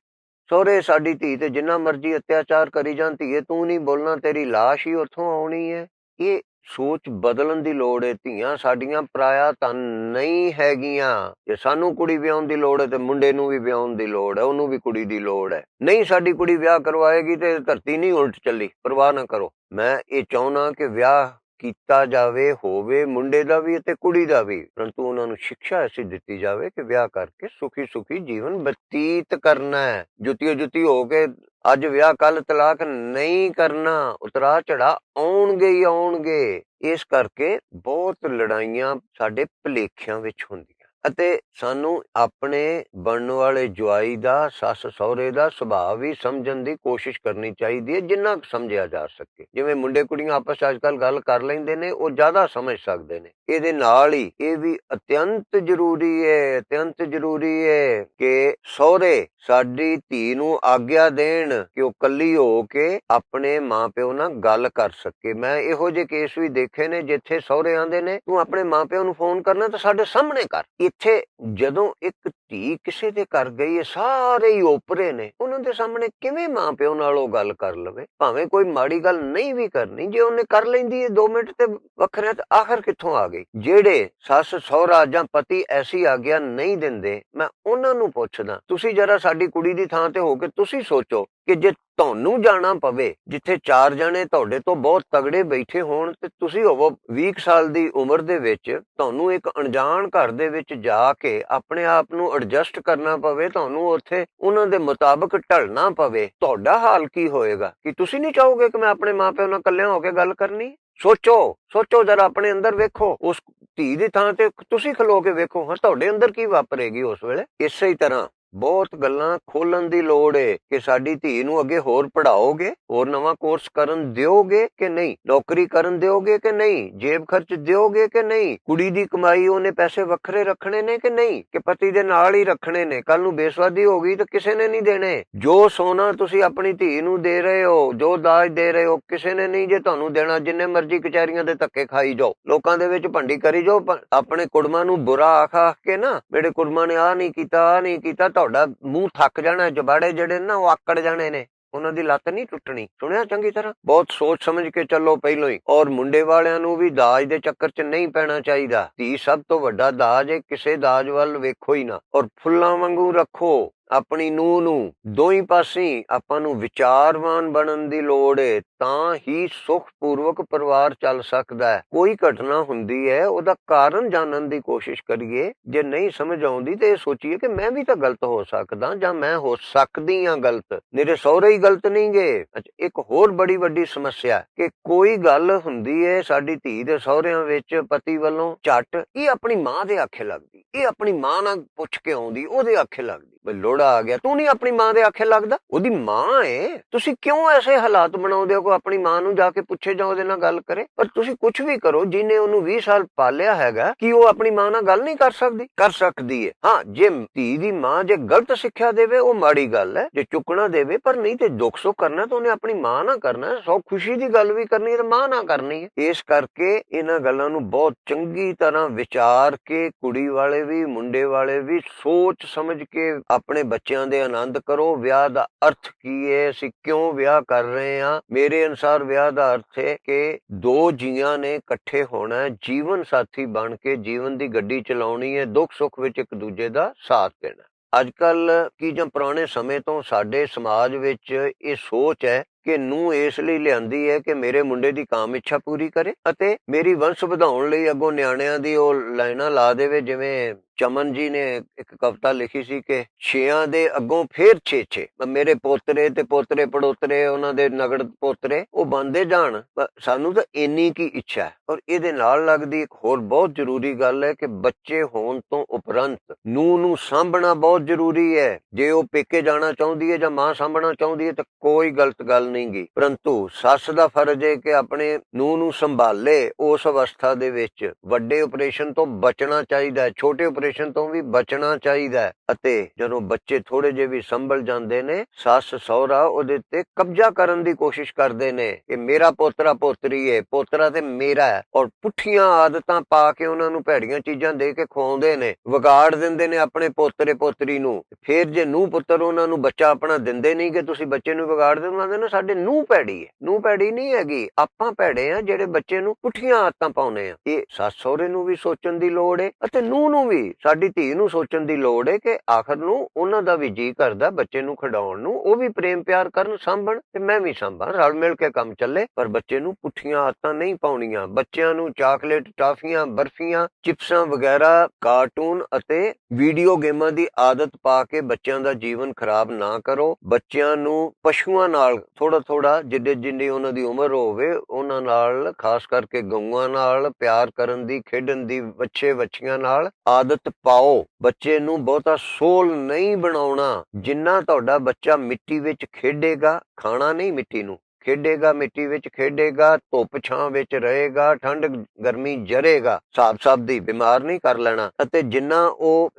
ਸਹੁਰੇ ਸਾਡੀ ਧੀ ਤੇ ਜਿੰਨਾ ਮਰਜ਼ੀ ਅਤਿਆਚਾਰ ਕਰੀ ਜਾਣ, ਧੀਏ ਤੂੰ ਨਹੀਂ ਬੋਲਣਾ, ਤੇਰੀ ਲਾਸ਼ ਹੀ ਉੱਥੋਂ ਆਉਣੀ ਹੈ। ਇਹ ਸੋਚ ਬਦਲਣ ਦੀ ਲੋੜ ਹੈ। ਧੀਆਂ ਸਾਡੀਆਂ ਪਰਾਇਆ ਧਨ ਨਹੀਂ ਹੈਗੀਆਂ। ਜੇ ਸਾਨੂੰ ਕੁੜੀ ਵਿਆਹੁਣ ਦੀ ਲੋੜ ਹੈ ਤੇ ਮੁੰਡੇ ਨੂੰ ਵੀ ਵਿਆਹੁਣ ਦੀ ਲੋੜ ਹੈ, ਉਹਨੂੰ ਵੀ ਕੁੜੀ ਦੀ ਲੋੜ ਹੈ। ਨਹੀਂ ਸਾਡੀ ਕੁੜੀ ਵਿਆਹ ਕਰਵਾਏਗੀ ਤੇ ਧਰਤੀ ਨਹੀਂ ਉਲਟ ਚੱਲੀ, ਪਰਵਾਹ ਨਾ ਕਰੋ। ਮੈਂ ਇਹ ਚਾਹੁੰਦਾ ਕਿ ਵਿਆਹ ਕੀਤਾ ਜਾਵੇ, ਹੋਵੇ ਮੁੰਡੇ ਦਾ ਵੀ ਅਤੇ ਕੁੜੀ ਦਾ ਵੀ, ਪਰੰਤੂ ਉਹਨਾਂ ਨੂੰ ਸਿੱਖਿਆ ਐਸੀ ਦਿੱਤੀ ਜਾਵੇ ਕਿ ਵਿਆਹ ਕਰਕੇ ਸੁਖੀ ਸੁਖੀ ਜੀਵਨ ਬਤੀਤ ਕਰਨਾ ਹੈ। ਜੁੱਤੀਓ ਜੁੱਤੀ ਹੋ ਕੇ ਅੱਜ ਵਿਆਹ ਕੱਲ ਤਲਾਕ ਨਹੀਂ ਕਰਨਾ। ਉਤਰਾ ਚੜਾ ਆਉਣਗੇ ਹੀ ਆਉਣਗੇ। ਇਸ ਕਰਕੇ ਬਹੁਤ ਲੜਾਈਆਂ ਸਾਡੇ ਭੁਲੇਖਿਆਂ ਵਿੱਚ ਹੁੰਦੀਆਂ ਅਤੇ ਸਾਨੂੰ ਆਪਣੇ ਬਣਨ ਵਾਲੇ ਜਵਾਈ ਦਾ, ਸੱਸ ਸਹੁਰੇ ਦਾ ਸੁਭਾਅ ਵੀ ਸਮਝਣ ਦੀ ਕੋਸ਼ਿਸ਼ ਕਰਨੀ ਚਾਹੀਦੀ ਹੈ, ਜਿੰਨਾ ਕੁ ਸਮਝਿਆ ਜਾ ਸਕੇ। ਜਿਵੇਂ ਮੁੰਡੇ ਕੁੜੀਆਂ ਆਪਸ ਚ ਅੱਜ ਕੱਲ ਗੱਲ ਕਰ ਲੈਂਦੇ ਨੇ, ਉਹ ਜ਼ਿਆਦਾ ਸਮਝ ਸਕਦੇ ਨੇ। ਇਹਦੇ ਨਾਲ ਹੀ ਇਹ ਵੀ ਅਤਿਅੰਤ ਜ਼ਰੂਰੀ ਹੈ, ਅਤਿਅੰਤ ਜ਼ਰੂਰੀ ਹੈ ਕਿ ਸਹੁਰੇ ਸਾਡੀ ਧੀ ਨੂੰ ਆਗਿਆ ਦੇਣ ਕਿ ਉਹ ਕੱਲੀ ਹੋ ਕੇ ਆਪਣੇ ਮਾਂ ਪਿਓ ਨਾਲ ਗੱਲ ਕਰ ਸਕੇ। ਮੈਂ ਇਹੋ ਜਿਹੇ ਕੇਸ ਵੀ ਦੇਖੇ ਨੇ ਜਿੱਥੇ ਸਹੁਰੇ ਆਂਦੇ ਨੇ, ਤੂੰ ਆਪਣੇ ਮਾਂ ਪਿਓ ਨੂੰ ਫੋਨ ਕਰਨਾ ਤਾਂ ਸਾਡੇ ਸਾਹਮਣੇ ਕਰ। ਇੱਥੇ ਜਦੋਂ ਇੱਕ ਧੀ ਕਿਸੇ ਦੇ ਘਰ ਗਈ ਹੈ, ਸਾਰੇ ਹੀ ਓਪਰੇ ਨੇ, ਉਹਨਾਂ ਦੇ ਸਾਹਮਣੇ ਕਿਵੇਂ ਮਾਂ ਪਿਓ ਨਾਲ ਉਹ ਗੱਲ ਕਰ ਲਵੇ? ਭਾਵੇਂ ਕੋਈ ਮਾੜੀ ਗੱਲ ਨਹੀਂ ਵੀ ਕਰਨੀ, ਜੇ ਉਹਨੇ ਕਰ ਲੈਂਦੀ ਹੈ 2 ਮਿੰਟ ਤੇ ਵੱਖਰਿਆਂ, ਤੇ ਆਖਰ ਕਿੱਥੋਂ ਆ ਗਈ? ਜਿਹੜੇ ਸੱਸ ਸਹੁਰਾ ਜਾਂ ਪਤੀ ਐਸੀ ਆਗਿਆ ਨਹੀਂ ਦਿੰਦੇ, ਮੈਂ ਉਹਨਾਂ ਨੂੰ ਪੁੱਛਦਾ, ਤੁਸੀਂ ਜਰਾ ਸਾਡੀ ਕੁੜੀ ਦੀ ਥਾਂ ਤੇ ਹੋ ਕੇ ਤੁਸੀਂ ਸੋਚੋ ਕਿ ਜੇ ਤੁਹਾਨੂੰ ਜਾਣਾ ਪਵੇ ਜਿੱਥੇ 4 ਜਣੇ ਤੁਹਾਡੇ ਤੋਂ ਬਹੁਤ ਤਗੜੇ ਬੈਠੇ ਹੋਣ ਤੇ ਤੁਸੀਂ ਹੋਵੋ 20 ਸਾਲ ਦੀ ਉਮਰ ਦੇ ਵਿੱਚ, ਤੁਹਾਨੂੰ ਇੱਕ ਅਣਜਾਣ ਘਰ ਦੇ ਵਿੱਚ ਜਾ ਕੇ ਆਪਣੇ ਆਪ ਨੂੰ ਐਡਜਸਟ ਕਰਨਾ ਪਵੇ, ਤੁਹਾਨੂੰ ਉੱਥੇ ਉਹਨਾਂ ਦੇ ਮੁਤਾਬਕ ਢਲਣਾ ਪਵੇ, ਤੁਹਾਡਾ ਹਾਲ ਕੀ ਹੋਏਗਾ? ਕਿ ਤੁਸੀਂ ਨਹੀਂ ਚਾਹੋਗੇ ਕਿ ਮੈਂ ਆਪਣੇ ਮਾਪਿਆਂ ਨਾਲ ਇਕੱਲਿਆਂ ਹੋ ਕੇ ਗੱਲ ਕਰਨੀ? ਸੋਚੋ ਜਰਾ, ਆਪਣੇ ਅੰਦਰ ਵੇਖੋ, ਉਸ ਧੀ ਦੀ ਥਾਂ ਤੇ ਤੁਸੀਂ ਖਲੋ ਕੇ ਵੇਖੋ, ਹਾਂ ਤੁਹਾਡੇ ਅੰਦਰ ਕੀ ਵਾਪਰੇਗੀ ਉਸ ਵੇਲੇ। ਇਸੇ ਤਰ੍ਹਾਂ ਬਹੁਤ ਗੱਲਾਂ ਖੋਲਣ ਦੀ ਲੋੜ ਏ ਕਿ ਸਾਡੀ ਧੀ ਨੂੰ ਅੱਗੇ ਹੋਰ ਪੜਾਓਗੇ, ਹੋਰ ਨਵਾਂ ਕੋਰਸ ਕਰਨ ਦਿਓਗੇ ਕਿ ਨਹੀਂ, ਨੌਕਰੀ ਕਰਨ ਦਿਓਗੇ ਕਿ ਨਹੀਂ, ਜੇਬ ਖਰਚ ਦਿਓਗੇ ਕਿ ਨਹੀਂ, ਕੁੜੀ ਦੀ ਕਮਾਈ ਉਹਨੇ ਪੈਸੇ ਵੱਖਰੇ ਰੱਖਣੇ ਨੇ ਕਿ ਨਹੀਂ, ਕਿ ਪਤੀ ਦੇ ਨਾਲ ਹੀ ਰੱਖਣੇ ਨੇ? ਕੱਲ ਨੂੰ ਬੇਸਵਾਦੀ ਹੋ ਗਈ ਤਾਂ ਕਿਸੇ ਨੇ ਨਹੀਂ ਦੇਣੇ। ਜੋ ਸੋਨਾ ਤੁਸੀਂ ਆਪਣੀ ਧੀ ਨੂੰ ਦੇ ਰਹੇ ਹੋ, ਜੋ ਦਾਜ ਦੇ ਰਹੇ ਹੋ, ਕਿਸੇ ਨੇ ਨਹੀਂ ਜੇ ਤੁਹਾਨੂੰ ਦੇਣਾ। ਜਿੰਨੇ ਮਰਜ਼ੀ ਕਚਹਿਰੀਆਂ ਦੇ ਧੱਕੇ ਖਾਈ ਜਾਓ, ਲੋਕਾਂ ਦੇ ਵਿੱਚ ਭੰਡੀ ਕਰੀ ਜਾਓ, ਆਪਣੇ ਕੁੜਮਾਂ ਨੂੰ ਬੁਰਾ ਆਖ ਕੇ ਨਾ, ਮੇਰੇ ਕੁੜਮਾਂ ਨੇ ਆਹ ਨਹੀਂ ਕੀਤਾ, ਤੁਹਾਡਾ ਮੂੰਹ ਥੱਕ ਜਾਣਾ, ਜਬਾੜੇ ਜਿਹੜੇ ਨਾ ਉਹ ਆਕੜ ਜਾਣੇ ਨੇ, ਉਹਨਾਂ ਦੀ ਲੱਤ ਨਹੀਂ ਟੁੱਟਣੀ। ਸੁਣਿਆ ਚੰਗੀ ਤਰ੍ਹਾਂ, ਬਹੁਤ ਸੋਚ ਸਮਝ ਕੇ ਚੱਲੋ ਪਹਿਲੋਂ ਹੀ। ਔਰ ਮੁੰਡੇ ਵਾਲਿਆਂ ਨੂੰ ਵੀ ਦਾਜ ਦੇ ਚੱਕਰ 'ਚ ਨਹੀਂ ਪੈਣਾ ਚਾਹੀਦਾ। ਧੀ ਸਭ ਤੋਂ ਵੱਡਾ ਦਾਜ ਹੈ, ਕਿਸੇ ਦਾਜ ਵੱਲ ਵੇਖੋ ਹੀ ਨਾ। ਔਰ ਫੁੱਲਾਂ ਵਾਂਗੂ ਰੱਖੋ ਆਪਣੀ ਨੂੰਹ ਨੂੰ। ਦੋਈ ਪਾਸੇ ਆਪਾਂ ਨੂੰ ਵਿਚਾਰਵਾਨ ਬਣਨ ਦੀ ਲੋੜ ਏ, ਤਾਂ ਹੀ ਸੁਖਪੂਰਵਕ ਪਰਿਵਾਰ ਚੱਲ ਸਕਦਾ ਹੈ। ਕੋਈ ਘਟਨਾ ਹੁੰਦੀ ਹੈ, ਉਹਦਾ ਕਾਰਨ ਜਾਣਨ ਦੀ ਕੋਸ਼ਿਸ਼ ਕਰੀਏ। ਜੇ ਨਹੀਂ ਸਮਝ ਆਉਂਦੀ ਤੇ ਇਹ ਸੋਚੀਏ ਕਿ ਮੈਂ ਵੀ ਤਾਂ ਗਲਤ ਹੋ ਸਕਦਾ, ਜਾਂ ਮੈਂ ਹੋ ਸਕਦੀ ਹਾਂ ਗਲਤ, ਮੇਰੇ ਸਹੁਰੇ ਹੀ ਗਲਤ ਨਹੀਂ ਗੇ। ਇੱਕ ਹੋਰ ਬੜੀ ਵੱਡੀ ਸਮੱਸਿਆ ਕਿ ਕੋਈ ਗੱਲ ਹੁੰਦੀ ਹੈ ਸਾਡੀ ਧੀ ਦੇ ਸਹੁਰਿਆਂ ਵਿੱਚ ਪਤੀ ਵੱਲੋਂ, ਝੱਟ ਇਹ ਆਪਣੀ ਮਾਂ ਦੇ ਆਖੇ ਲੱਗਦੀ, ਇਹ ਆਪਣੀ ਮਾਂ ਨਾਲ ਪੁੱਛ ਕੇ ਆਉਂਦੀ, ਉਹਦੇ ਆਖੇ ਲੱਗਦੀ। ਬਈ ਲੋੜਾ ਆ ਗਿਆ, ਤੂੰ ਨਹੀਂ ਆਪਣੀ ਮਾਂ ਦੇ ਆਖੇ ਲੱਗਦਾ, ਉਹਦੀ ਮਾਂ ਏ। ਤੁਸੀਂ ਕਿਉਂ ਐਸੇ ਹਾਲਾਤ ਬਣਾਉਂਦੇ ਹੋ ਕਿ ਆਪਣੀ ਮਾਂ ਨੂੰ ਜਾ ਕੇ ਪੁੱਛੇ, ਜਾਂ ਉਹਦੇ ਨਾਲ ਗੱਲ ਕਰੇ? ਪਰ ਤੁਸੀਂ ਕੁਝ ਵੀ ਕਰੋ, ਜਿਹਨੇ ਉਹਨੂੰ 20 ਸਾਲ ਪਾਲਿਆ ਹੈਗਾ, ਕਿ ਉਹ ਆਪਣੀ ਮਾਂ ਨਾਲ ਗੱਲ ਨਹੀਂ ਕਰ ਸਕਦੀ? ਕਰ ਸਕਦੀ ਹੈ। ਹਾਂ, ਜੇ ਧੀ ਦੀ ਮਾਂ ਜੇ ਗਲਤ ਸਿੱਖਿਆ ਦੇਵੇ ਉਹ ਮਾੜੀ ਗੱਲ ਹੈ, ਜੇ ਚੁੱਕਣਾ ਦੇਵੇ, ਪਰ ਨਹੀਂ ਤੇ ਦੁੱਖ ਸੁੱਖ ਕਰਨਾ ਤਾਂ ਉਹਨੇ ਆਪਣੀ ਮਾਂ ਨਾਲ ਕਰਨਾ। ਸੌ ਖੁਸ਼ੀ ਦੀ ਗੱਲ ਵੀ ਕਰਨੀ ਹੈ ਤਾਂ ਮਾਂ ਨਾਲ ਕਰਨੀ ਹੈ। ਇਸ ਕਰਕੇ ਇਹਨਾਂ ਗੱਲਾਂ ਨੂੰ ਬਹੁਤ ਚੰਗੀ ਤਰ੍ਹਾਂ ਵਿਚਾਰ ਕੇ, ਕੁੜੀ ਵਾਲੇ ਵੀ ਮੁੰਡੇ ਵਾਲੇ ਵੀ ਸੋਚ ਸਮਝ ਕੇ ਆਪਣੇ ਬੱਚਿਆਂ ਦੇ ਆਨੰਦ ਕਰੋ। ਵਿਆਹ ਦਾ ਅਰਥ ਕੀ ਹੈ, ਅਸੀਂ ਕਿਉਂ ਵਿਆਹ ਕਰ ਰਹੇ ਹਾਂ? ਮੇਰੇ ਅਨੁਸਾਰ ਵਿਆਹ ਦਾ ਅਰਥ ਹੈ ਕਿ ਦੋ ਜੀਆਂ ਨੇ ਇਕੱਠੇ ਹੋਣਾ, ਜੀਵਨ ਸਾਥੀ ਬਣ ਕੇ ਜੀਵਨ ਦੀ ਗੱਡੀ ਚਲਾਉਣੀ ਹੈ, ਦੁੱਖ ਸੁੱਖ ਵਿੱਚ ਇੱਕ ਦੂਜੇ ਦਾ ਸਾਥ ਦੇਣਾ। ਅੱਜ ਕੱਲ ਕੀ ਜਾਂ ਪੁਰਾਣੇ ਸਮੇਂ ਤੋਂ ਸਾਡੇ ਸਮਾਜ ਵਿੱਚ ਇਹ ਸੋਚ ਹੈ ਕਿ ਨੂੰਹ ਇਸ ਲਈ ਲਿਆਂਦੀ ਹੈ ਕਿ ਮੇਰੇ ਮੁੰਡੇ ਦੀ ਕਾਮ ਇੱਛਾ ਪੂਰੀ ਕਰੇ ਅਤੇ ਮੇਰੀ ਵੰਸ਼ ਵਧਾਉਣ ਲਈ ਅੱਗੋਂ ਨਿਆਣਿਆਂ ਦੀ ਉਹ ਲਾਈਨਾਂ ਲਾ ਦੇਵੇ। ਜਿਵੇਂ ਚਮਨ ਜੀ ਨੇ ਇੱਕ ਕਵਿਤਾ ਲਿਖੀ ਸੀ ਕਿ 6 ਦੇ ਅੱਗੋਂ ਫੇਰ 6, ਮੇਰੇ ਪੋਤਰੇ ਤੇ ਪੋਤਰੇ ਪੜੋਤਰੇ, ਉਹਨਾਂ ਦੇ ਨਗੜ ਪੋਤਰੇ ਉਹ ਬਣਦੇ ਜਾਣ। ਸਾਨੂੰ ਤਾਂ ਇੰਨੀ ਕੀ ਇੱਛਾ ਹੈ। ਔਰ ਇਹਦੇ ਨਾਲ ਲੱਗਦੀ ਇੱਕ ਹੋਰ ਬਹੁਤ ਜ਼ਰੂਰੀ ਗੱਲ ਹੈ ਕਿ ਬੱਚੇ ਹੋਣ ਤੋਂ ਉਪਰੰਤ ਨੂੰਹ ਨੂੰ ਸਾਂਭਣਾ ਬਹੁਤ ਜ਼ਰੂਰੀ ਹੈ। ਜੇ ਉਹ ਪੇਕੇ ਜਾਣਾ ਚਾਹੁੰਦੀ ਹੈ ਜਾਂ ਮਾਂ ਸਾਂਭਣਾ ਚਾਹੁੰਦੀ ਹੈ ਤਾਂ ਕੋਈ ਗਲਤ ਗੱਲ ਨਹੀਂ ਗੀ, ਪਰੰਤੂ ਸੱਸ ਦਾ ਫਰਜ਼ ਹੈ ਕਿ ਆਪਣੇ ਨੂੰਹ ਨੂੰ ਸੰਭਾਲੇ। ਉਸ ਅਵਸਥਾ ਦੇ ਵਿੱਚ ਵੱਡੇ ਆਪਰੇਸ਼ਨ ਤੋਂ ਬਚਣਾ ਚਾਹੀਦਾ, ਛੋਟੇ ਆਪਰੇਸ਼ਨ ਤੋਂ ਵੀ ਬਚਣਾ ਚਾਹੀਦਾ ਹੈ। ਅਤੇ ਜਦੋਂ ਬੱਚੇ ਥੋੜੇ ਜਿਹੇ ਵੀ ਸੰਭਲ ਜਾਂਦੇ ਨੇ, ਸੱਸ ਸਹੁਰਾ ਉਹਦੇ ਤੇ ਕਬਜ਼ਾ ਕਰਨ ਦੀ ਕੋਸ਼ਿਸ਼ ਕਰਦੇ ਨੇ ਕਿ ਮੇਰਾ ਪੋਤਰਾ ਪੋਤਰੀ ਹੈ, ਪੋਤਰਾ ਤੇ ਮੇਰਾ ਹੈ। ਔਰ ਪੁੱਠੀਆਂ ਆਦਤਾਂ ਪਾ ਕੇ ਉਹਨਾਂ ਨੂੰ ਭੈੜੀਆਂ ਚੀਜ਼ਾਂ ਦੇ ਕੇ ਖਵਾਉਂਦੇ ਨੇ, ਵਿਗਾੜ ਦਿੰਦੇ ਨੇ ਆਪਣੇ ਪੋਤਰੇ ਪੋਤਰੀ ਨੂੰ। ਫੇਰ ਜੇ ਨੂੰਹ ਪੁੱਤਰ ਉਹਨਾਂ ਨੂੰ ਬੱਚਾ ਆਪਣਾ ਦਿੰਦੇ ਨਹੀਂ ਕਿ ਤੁਸੀਂ ਬੱਚੇ ਨੂੰ ਵਿਗਾੜ ਦੇ, ਉਹਨਾਂ ਦੇ ਸਾਡੇ ਨੂੰਹ ਭੈੜੀ ਹੈ। ਨੂੰਹ ਭੈੜੀ ਨਹੀਂ ਹੈਗੀ, ਆਪਾਂ ਭੈੜੇ ਆ ਜਿਹੜੇ ਬੱਚੇ ਨੂੰ ਪੁੱਠੀਆਂ ਆਦਤਾਂ ਪਾਉਨੇ ਆ। ਇਹ ਸੱਸ ਸਹੁਰੇ ਨੂੰ ਵੀ ਸੋਚਣ ਦੀ ਲੋੜ ਹੈ ਅਤੇ ਨੂੰਹ ਨੂੰ ਵੀ, ਸਾਡੀ ਧੀ ਨੂੰ ਸੋਚਣ ਦੀ ਲੋੜ ਹੈ ਕਿ ਆਖਰ ਨੂੰ ਉਹਨਾਂ ਦਾ ਵੀ ਜੀ ਕਰਦਾ ਬੱਚੇ ਨੂੰ ਖਿਡਾਉਣ ਨੂੰ, ਉਹ ਵੀ ਪ੍ਰੇਮ ਪਿਆਰ ਕਰਨ, ਸਾਂਭਣ ਤੇ ਮੈਂ ਵੀ ਸਾਂਭਾਂ, ਰਲ ਮਿਲ ਕੇ ਕੰਮ ਚੱਲੇ। ਪਰ ਬੱਚੇ ਨੂੰ ਪੁੱਠੀਆਂ ਆਦਤਾਂ ਨਹੀਂ ਪਾਉਣੀਆਂ। ਬੱਚਿਆਂ ਨੂੰ ਚਾਕਲੇਟ, ਟਾਫੀਆਂ, ਬਰਫੀਆਂ, ਚਿਪਸਾਂ ਵਗੈਰਾ, ਕਾਰਟੂਨ ਅਤੇ ਵੀਡੀਓ ਗੇਮਾਂ ਦੀ ਆਦਤ ਪਾ ਕੇ ਬੱਚਿਆਂ ਦਾ ਜੀਵਨ ਖਰਾਬ ਨਾ ਕਰੋ। ਬੱਚਿਆਂ ਨੂੰ ਪਸ਼ੂਆਂ ਨਾਲ ਥੋੜਾ ਜਿੰਨੀ ਉਹਨਾਂ ਦੀ ਉਮਰ ਹੋਵੇ ਉਹਨਾਂ ਨਾਲ, ਖਾਸ ਕਰਕੇ ਗਊਆਂ ਨਾਲ ਪਿਆਰ ਕਰਨ ਦੀ, ਖੇਡਣ ਦੀ, ਵੱਛੇ ਵੱਛੀਆਂ ਨਾਲ ਆਦਤ ਪਾਓ। ਬੱਚੇ ਨੂੰ ਬਹੁਤਾ ਸੋਲ ਨਹੀਂ ਬਣਾਉਣਾ। ਜਿੰਨਾ ਤੁਹਾਡਾ ਬੱਚਾ ਮਿੱਟੀ ਵਿੱਚ ਖੇਡੇਗਾ, ਖਾਣਾ ਨਹੀਂ ਮਿੱਟੀ ਨੂੰ, ਖੇਡੇਗਾ, ਮਿੱਟੀ ਵਿੱਚ ਖੇਡੇਗਾ, ਧੁੱਪ ਛਾਂ ਵਿੱਚ ਰਹੇਗਾ, ਠੰਡ ਗਰਮੀ ਜਰੇਗਾ, ਹਿਸਾਬ ਦੀ ਬਿਮਾਰ ਨਹੀਂ ਕਰ ਲੈਣਾ। ਅਤੇ ਜਿੰਨਾ ਉਹ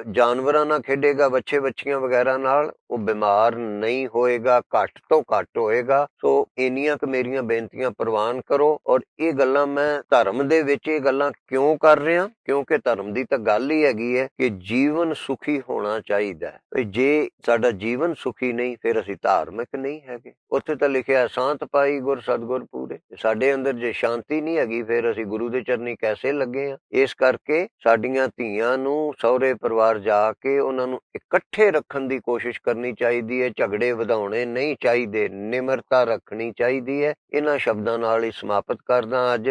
ਜਾਨਵਰਾਂ ਨਾਲ ਖੇਡੇਗਾ, ਵੱਛੇ ਵੱਛੀਆਂ ਵਗੈਰਾ ਨਾਲ, ਉਹ ਬਿਮਾਰ ਨਹੀਂ ਹੋਏਗਾ, ਘੱਟ ਤੋਂ ਘੱਟ ਹੋਏਗਾ। ਸੋ ਇੰਨੀਆਂ ਕੁ ਮੇਰੀਆਂ ਬੇਨਤੀਆਂ ਪ੍ਰਵਾਨ ਕਰੋ। ਔਰ ਇਹ ਗੱਲਾਂ ਮੈਂ ਧਰਮ ਦੇ ਵਿੱਚ ਇਹ ਗੱਲਾਂ ਕਿਉਂ ਕਰ ਰਿਹਾ? ਕਿਉਂਕਿ ਧਰਮ ਦੀ ਤਾਂ ਗੱਲ ਹੀ ਹੈਗੀ ਹੈ ਕਿ ਜੀਵਨ ਸੁਖੀ ਹੋਣਾ ਚਾਹੀਦਾ ਹੈ। ਜੇ ਸਾਡਾ ਜੀਵਨ ਸੁਖੀ ਨਹੀਂ, ਫਿਰ ਅਸੀਂ ਧਾਰਮਿਕ ਨਹੀਂ ਹੈਗੇ। ਉੱਥੇ ਤਾਂ ਲਿਖਿਆ ਸ਼ਾਂਤ ਪਾਈ ਗੁਰ ਸਤਿਗੁਰ ਪੂਰੇ। ਸਾਡੇ ਅੰਦਰ ਜੇ ਸ਼ਾਂਤੀ ਨਹੀਂ ਹੈਗੀ ਫਿਰ ਅਸੀਂ ਗੁਰੂ ਦੇ ਚਰਨੀ ਕੈਸੇ ਲੱਗੇ ਆ। ਇਸ ਕਰਕੇ ਸਾਡੀਆਂ ਧੀਆਂ ਨੂੰ ਸਹੁਰੇ ਪਰਿਵਾਰ ਜਾ ਕੇ ਉਹਨਾਂ ਨੂੰ ਇਕੱਠੇ ਰੱਖਣ ਦੀ ਕੋਸ਼ਿਸ਼ ਕਰਨੀ ਚਾਹੀਦੀ ਹੈ, ਝਗੜੇ ਵਧਾਉਣੇ ਨਹੀਂ ਚਾਹੀਦੇ, ਨਿਮਰਤਾ ਰੱਖਣੀ ਚਾਹੀਦੀ ਹੈ। ਇਹਨਾਂ ਸ਼ਬਦਾਂ ਨਾਲ ਹੀ ਸਮਾਪਤ ਕਰਦਾ ਅੱਜ।